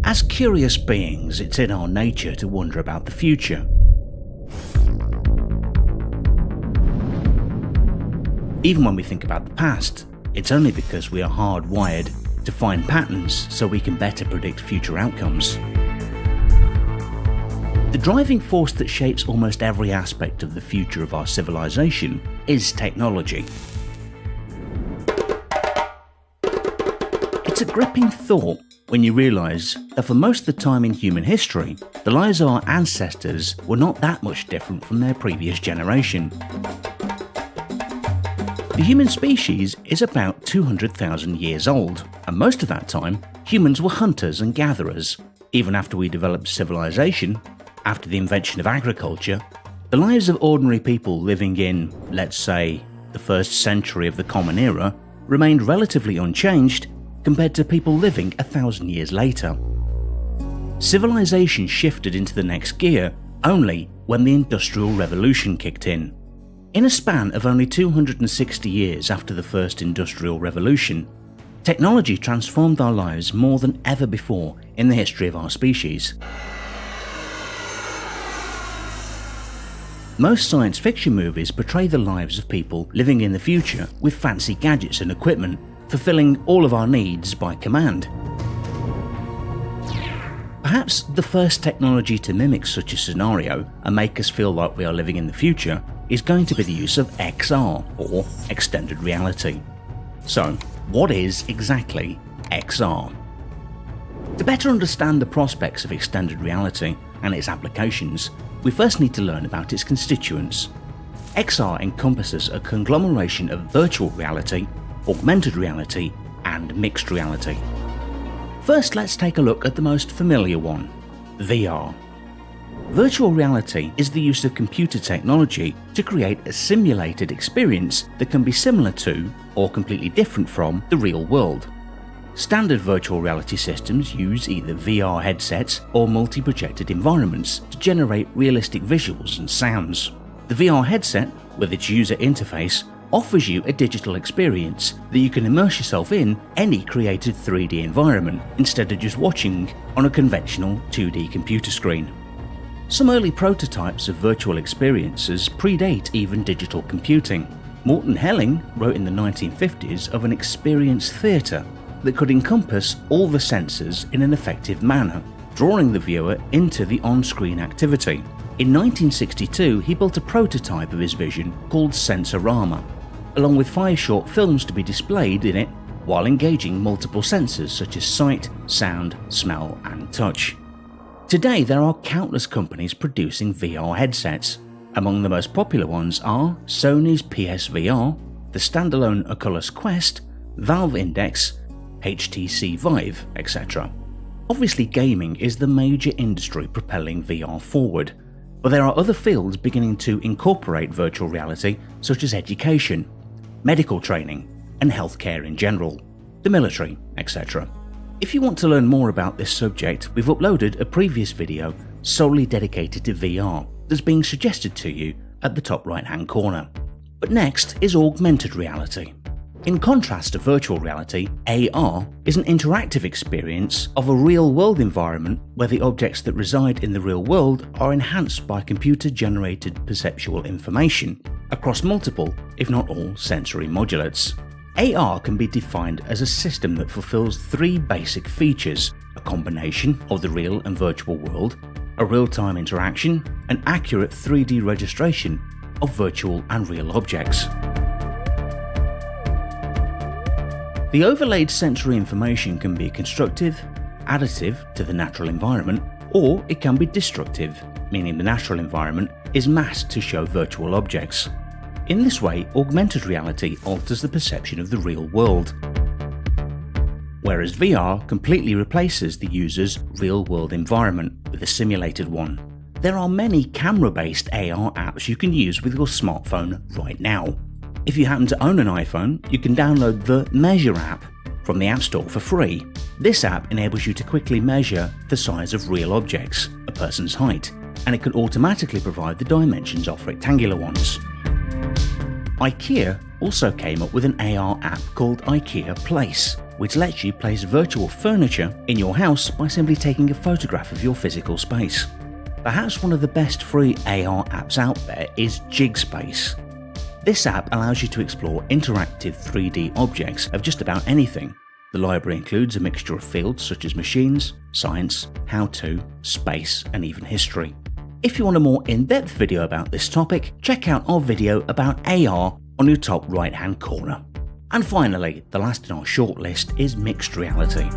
As curious beings, it's in our nature to wonder about the future. Even when we think about the past, it's only because we are hardwired to find patterns so we can better predict future outcomes. The driving force that shapes almost every aspect of the future of our civilization is technology. It's a gripping thought when you realise that for most of the time in human history, the lives of our ancestors were not that much different from their previous generation. The human species is about 200,000 years old, and most of that time, humans were hunters and gatherers. Even after we developed civilization, after the invention of agriculture, the lives of ordinary people living in, let's say, the first century of the Common Era remained relatively unchanged compared to people living 1,000 years later. Civilization shifted into the next gear only when the Industrial Revolution kicked in. In a span of only 260 years after the first Industrial Revolution, technology transformed our lives more than ever before in the history of our species. Most science fiction movies portray the lives of people living in the future with fancy gadgets and equipment, fulfilling all of our needs by command. Perhaps the first technology to mimic such a scenario and make us feel like we are living in the future is going to be the use of XR, or extended reality. So, what is exactly XR? To better understand the prospects of extended reality and its applications, we first need to learn about its constituents. XR encompasses a conglomeration of virtual reality, augmented reality, and mixed reality. First, let's take a look at the most familiar one, VR. Virtual reality is the use of computer technology to create a simulated experience that can be similar to, or completely different from, the real world. Standard virtual reality systems use either VR headsets or multi-projected environments to generate realistic visuals and sounds. The VR headset, with its user interface, offers you a digital experience that you can immerse yourself in any created 3D environment instead of just watching on a conventional 2D computer screen. Some early prototypes of virtual experiences predate even digital computing. Morton Helling wrote in the 1950s of an experience theatre that could encompass all the senses in an effective manner, drawing the viewer into the on-screen activity. In 1962, he built a prototype of his vision called Sensorama, along with 5 short films to be displayed in it while engaging multiple senses such as sight, sound, smell, and touch. Today, there are countless companies producing VR headsets. Among the most popular ones are Sony's PSVR, the standalone Oculus Quest, Valve Index, HTC Vive, etc. Obviously, gaming is the major industry propelling VR forward, but there are other fields beginning to incorporate virtual reality, such as education, medical training, and healthcare in general, the military, etc. If you want to learn more about this subject, we've uploaded a previous video solely dedicated to VR that's being suggested to you at the top right hand corner. But next is augmented reality. In contrast to virtual reality, AR is an interactive experience of a real-world environment where the objects that reside in the real world are enhanced by computer-generated perceptual information across multiple, if not all, sensory modulates. AR can be defined as a system that fulfills 3 basic features: a combination of the real and virtual world, a real-time interaction, and accurate 3D registration of virtual and real objects. The overlaid sensory information can be constructive, additive to the natural environment, or it can be destructive, meaning the natural environment is masked to show virtual objects. In this way, augmented reality alters the perception of the real world, whereas VR completely replaces the user's real-world environment with a simulated one. There are many camera-based AR apps you can use with your smartphone right now. If you happen to own an iPhone, you can download the Measure app from the App Store for free. This app enables you to quickly measure the size of real objects, a person's height, and it can automatically provide the dimensions of rectangular ones. IKEA also came up with an AR app called IKEA Place. which lets you place virtual furniture in your house by simply taking a photograph of your physical space. Perhaps one of the best free AR apps out there is Jigspace. This app allows you to explore interactive 3D objects of just about anything. The library includes a mixture of fields such as machines, science, how-to, space, and even history. If you want a more in-depth video about this topic, check out our video about AR on your top right-hand corner. And finally, the last in our shortlist is mixed reality.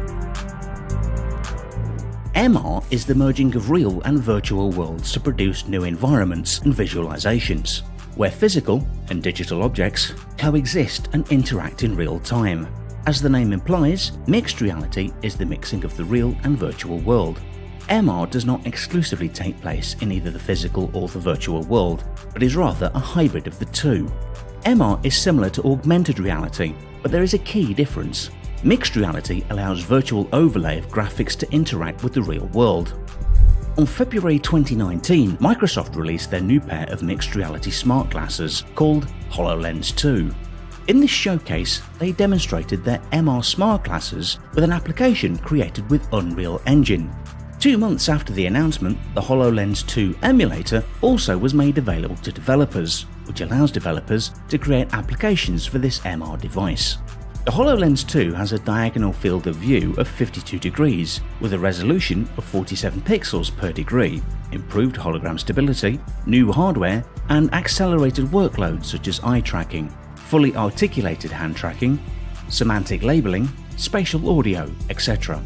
MR is the merging of real and virtual worlds to produce new environments and visualizations, where physical and digital objects coexist and interact in real time. As the name implies, mixed reality is the mixing of the real and virtual world. MR does not exclusively take place in either the physical or the virtual world, but is rather a hybrid of the two. MR is similar to augmented reality, but there is a key difference. Mixed reality allows virtual overlay of graphics to interact with the real world. On February 2019, Microsoft released their new pair of mixed reality smart glasses called Hololens 2. In this showcase, they demonstrated their MR smart glasses with an application created with Unreal Engine. 2 months after the announcement, the HoloLens 2 emulator also was made available to developers, which allows developers to create applications for this MR device. The HoloLens 2 has a diagonal field of view of 52 degrees, with a resolution of 47 pixels per degree, improved hologram stability, new hardware, and accelerated workloads such as eye tracking, fully articulated hand tracking, semantic labeling, spatial audio, etc.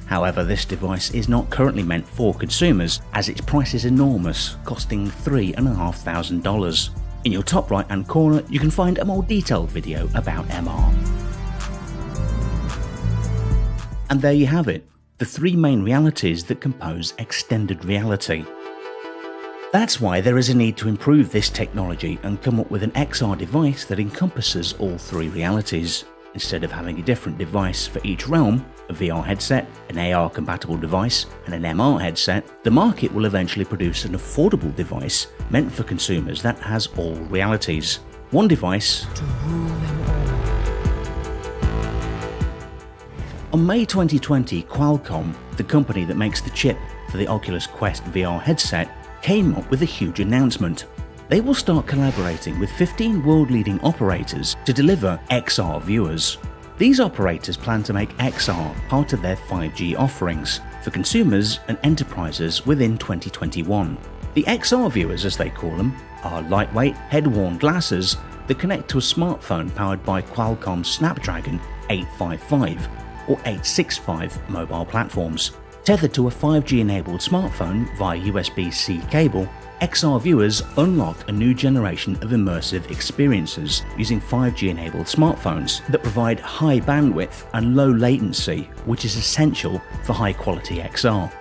However, this device is not currently meant for consumers as its price is enormous, costing $3,500. In your top right hand corner, you can find a more detailed video about MR. And there you have it, the three main realities that compose extended reality. That's why there is a need to improve this technology and come up with an XR device that encompasses all three realities. Instead of having a different device for each realm, a VR headset, an AR compatible device, and an MR headset, the market will eventually produce an affordable device meant for consumers that has all realities. One device to rule them all. On May 2020, Qualcomm, the company that makes the chip for the Oculus Quest VR headset, came up with a huge announcement. They will start collaborating with 15 world-leading operators to deliver XR viewers. These operators plan to make XR part of their 5G offerings for consumers and enterprises within 2021. The XR viewers, as they call them, are lightweight, head-worn glasses that connect to a smartphone powered by Qualcomm Snapdragon 855 or 865 mobile platforms. Tethered to a 5G-enabled smartphone via USB-C cable, XR viewers unlock a new generation of immersive experiences using 5G-enabled smartphones that provide high bandwidth and low latency, which is essential for high-quality XR.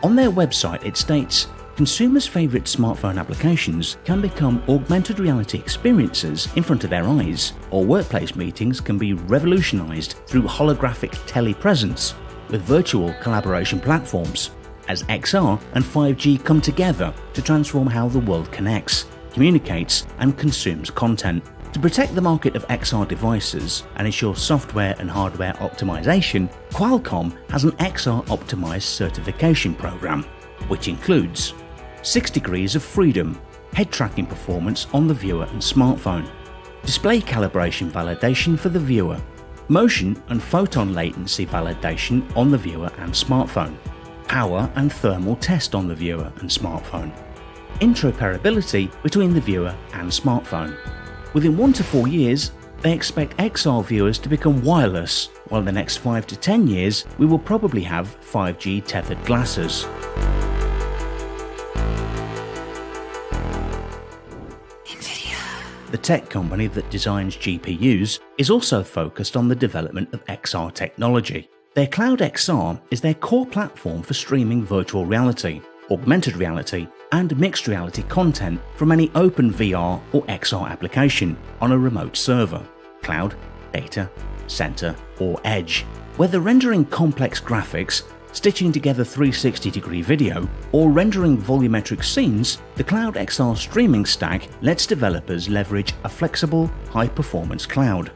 On their website it states, consumers' favourite smartphone applications can become augmented reality experiences in front of their eyes, or workplace meetings can be revolutionised through holographic telepresence with virtual collaboration platforms, as XR and 5G come together to transform how the world connects, communicates and consumes content. To protect the market of XR devices and ensure software and hardware optimization, Qualcomm has an XR optimized certification program, which includes 6 degrees of freedom, head tracking performance on the viewer and smartphone, display calibration validation for the viewer, motion and photon latency validation on the viewer and smartphone, power and thermal test on the viewer and smartphone, interoperability between the viewer and smartphone. Within 1 to 4 years, they expect XR viewers to become wireless, while in the next 5 to 10 years we will probably have 5G tethered glasses. The tech company that designs GPUs is also focused on the development of XR technology. Their Cloud XR is their core platform for streaming virtual reality, augmented reality, and mixed reality content from any open VR or XR application on a remote server, cloud, data, center, or edge. Whether rendering complex graphics, stitching together 360-degree video, or rendering volumetric scenes, the Cloud XR streaming stack lets developers leverage a flexible, high-performance cloud.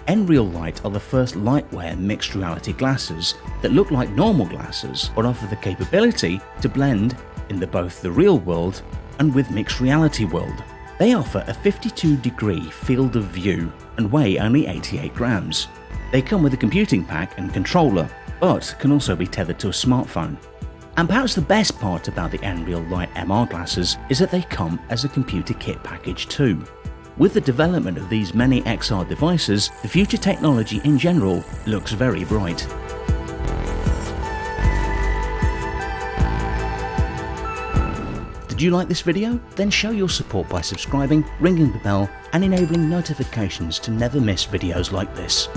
nreal Light are the first lightweight mixed reality glasses that look like normal glasses but offer the capability to blend in both the real world and with mixed reality world. They offer a 52-degree field of view and weigh only 88 grams. They come with a computing pack and controller, but can also be tethered to a smartphone. And perhaps the best part about the nreal Light MR glasses is that they come as a computer kit package too. With the development of these many XR devices, the future technology in general looks very bright. Did you like this video? Then show your support by subscribing, ringing the bell and enabling notifications to never miss videos like this.